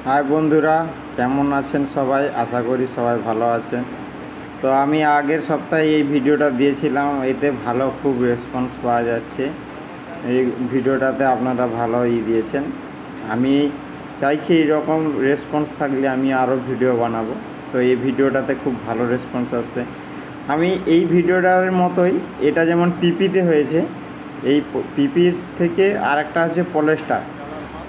High বন্ধুরা, কেমন আছেন সবাই? আশা করি সবাই ভালো আছেন। তো আমি আগের সপ্তাহে এই ভিডিওটা দিয়েছিলাম, এতে ভালো খুব রেসপন্স পাওয়া যাচ্ছে। এই ভিডিওটাতে আপনারা ভালোই দিয়েছেন। আমি চাইছি এইরকম রেসপন্স থাকলে আমি আরও ভিডিও বানাবো। তো এই ভিডিওটাতে খুব ভালো রেসপন্স আসছে। আমি এই ভিডিওটার মতোই, এটা যেমন পিপিতে হয়েছে, এই পিপির থেকে আরেকটা হচ্ছে পলেস্টার।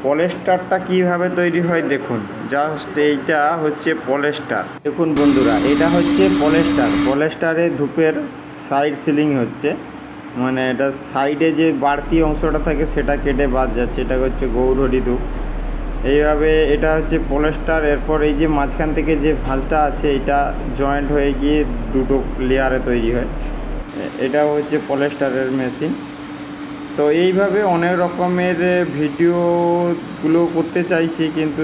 পলেস্টারটা কিভাবে তৈরি হয় দেখুন। জাস্ট এইটা হচ্ছে পলেস্টার। দেখুন বন্ধুরা, এটা হচ্ছে পলেস্টারে ধূপের সাইড সিলিং হচ্ছে, মানে এটা সাইডে যে বাড়তি অংশটা থাকে সেটা কেটে বাদ যাচ্ছে। এটা হচ্ছে গৌরহরি ধূপ। এইভাবে এটা হচ্ছে পলেস্টার। এরপর এই যে মাঝখান থেকে যে ভাঁজটা আছে এটা জয়েন্ট হয়ে গিয়ে দুটো লেয়ারে তৈরি হয়। এটা হচ্ছে পলেস্টারের মেশিন। তো এইভাবে অনেক রকমের ভিডিওগুলো করতে চাইছি, কিন্তু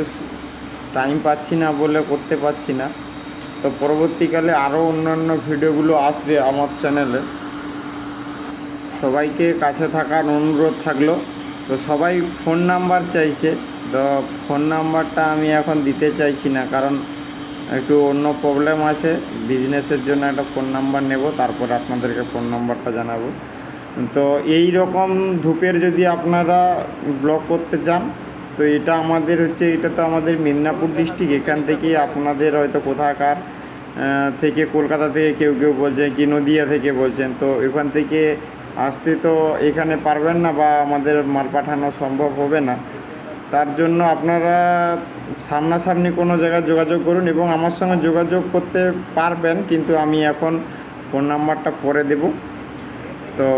টাইম পাচ্ছি না বলে করতে পারছি না। তো পরবর্তীকালে আরও অন্যান্য ভিডিওগুলো আসবে আমার চ্যানেলে। সবাইকে কাছে থাকার অনুরোধ থাকলো। তো সবাই ফোন নাম্বার চাইছে, তো ফোন নাম্বারটা আমি এখন দিতে চাইছি না, কারণ একটু অন্য প্রবলেম আছে। বিজনেসের জন্য একটা ফোন নাম্বার নেব, তারপর আপনাদেরকে ফোন নাম্বারটা জানাবো। তো এই রকম ধূপের যদি আপনারা ব্লগ করতে চান, তো এটা আমাদের হচ্ছে, এটা তো আমাদের মেদিনীপুর ডিস্ট্রিক্ট। এখান থেকে আপনাদের হয়তো কোথাকার থেকে, কলকাতা থেকে কেউ কেউ বলছেন, কি নদিয়া থেকে বলছেন, তো এখান থেকে আসতে তো এখানে পারবেন না, বা আমাদের মাল পাঠানো সম্ভব হবে না। তার জন্য আপনারা সামনাসামনি কোনো জায়গায় যোগাযোগ করুন এবং আমার সঙ্গে যোগাযোগ করতে পারবেন, কিন্তু আমি এখন ফোন নাম্বারটা পরে দেব। তো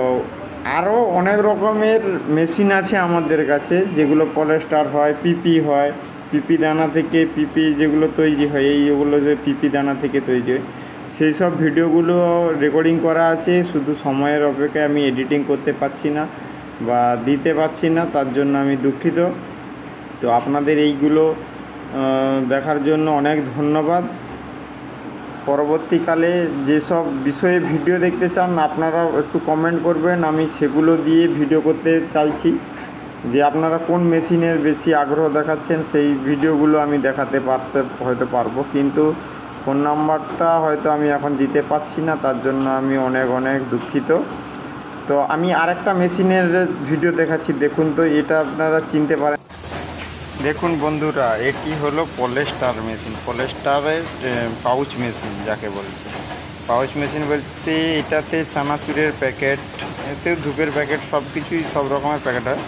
আরও অনেক রকমের মেশিন আছে আমাদের কাছে, যেগুলো পলেস্টার হয়, পিপি হয়, পিপি দানা থেকে পিপি যেগুলো তৈরি হয়, এইগুলো যে পিপি দানা থেকে তৈরি হয়, সেই সব ভিডিওগুলো রেকর্ডিং করা আছে। শুধু সময়ের অপেক্ষায় আমি এডিটিং করতে পারছি না বা দিতে পারছি না, তার জন্য আমি দুঃখিত। তো আপনাদের এইগুলো দেখার জন্য অনেক ধন্যবাদ। পরবর্তীকালে যেসব বিষয়ে ভিডিও দেখতে চান আপনারা একটু কমেন্ট করবেন, আমি সেগুলো দিয়ে ভিডিও করতে চাইছি। যে আপনারা কোন মেশিনের বেশি আগ্রহ দেখাচ্ছেন, সেই ভিডিওগুলো আমি দেখাতে হয়তো পারবো, কিন্তু ফোন নাম্বারটা হয়তো আমি এখন দিতে পারছি না, তার জন্য আমি অনেক অনেক দুঃখিত। তো আমি আরেকটা মেশিনের ভিডিও দেখাচ্ছি, দেখুন। তো এটা আপনারা চিনতে পারেন। দেখুন বন্ধুরা, এটি হলো পলেস্টার মেশিন, পলেস্টারের পাউচ মেশিন যাকে বলছে। পাউচ মেশিন বলতে এটাতে চানাচুরের প্যাকেট, এতে ধূপের প্যাকেট, সব কিছুই সব রকমের প্যাকেট হয়।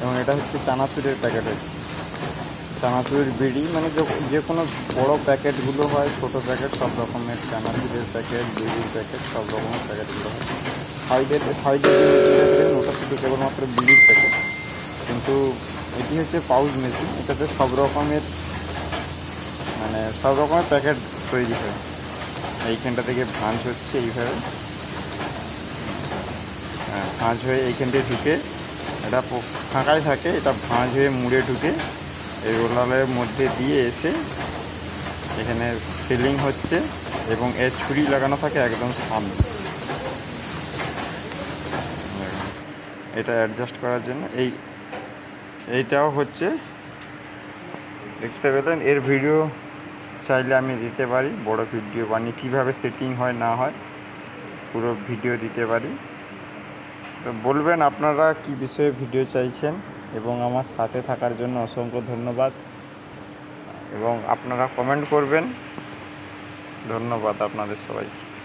এবং এটা হচ্ছে চানাচুরের প্যাকেট হচ্ছে, চানাচুর বিড়ি, মানে যে কোনো বড়ো প্যাকেটগুলো হয়, ছোটো প্যাকেট, সব রকমের চানাচুরের প্যাকেট, বিড়ির প্যাকেট, সব রকমের প্যাকেটগুলো হয়। সাইডে সাইডে যে মেশিনটা দেখেন ওটা শুধু কেবলমাত্র বিড়ির প্যাকেট, কিন্তু এটি হচ্ছে পাউচ মেশিন। এটাতে সব রকমের, মানে সব রকমের প্যাকেট তৈরি হয়। এইখানটা থেকে ভাঁজ হচ্ছে এইভাবে, ভাঁজ হয়ে এইখান থেকে ঢুকে, এটা ফাঁকাই থাকে, এটা ভাঁজ হয়ে মুড়ে ঢুকে এই রোলারের মধ্যে দিয়ে এসে এখানে সিলিং হচ্ছে, এবং এর ছুরি লাগানো থাকে একদম সামনে। এটা অ্যাডজাস্ট করার জন্য এইটাও হচ্ছে, দেখতে পেলেন। এর ভিডিও চাইলে আমি দিতে পারি, বড় ভিডিও বানিয়ে কীভাবে সেটিং হয় না হয় পুরো ভিডিও দিতে পারি। তো বলবেন আপনারা কি বিষয়ে ভিডিও চাইছেন, এবং আমার সাথে থাকার জন্য অসংখ্য ধন্যবাদ, এবং আপনারা কমেন্ট করবেন। ধন্যবাদ আপনাদের সবাইকে।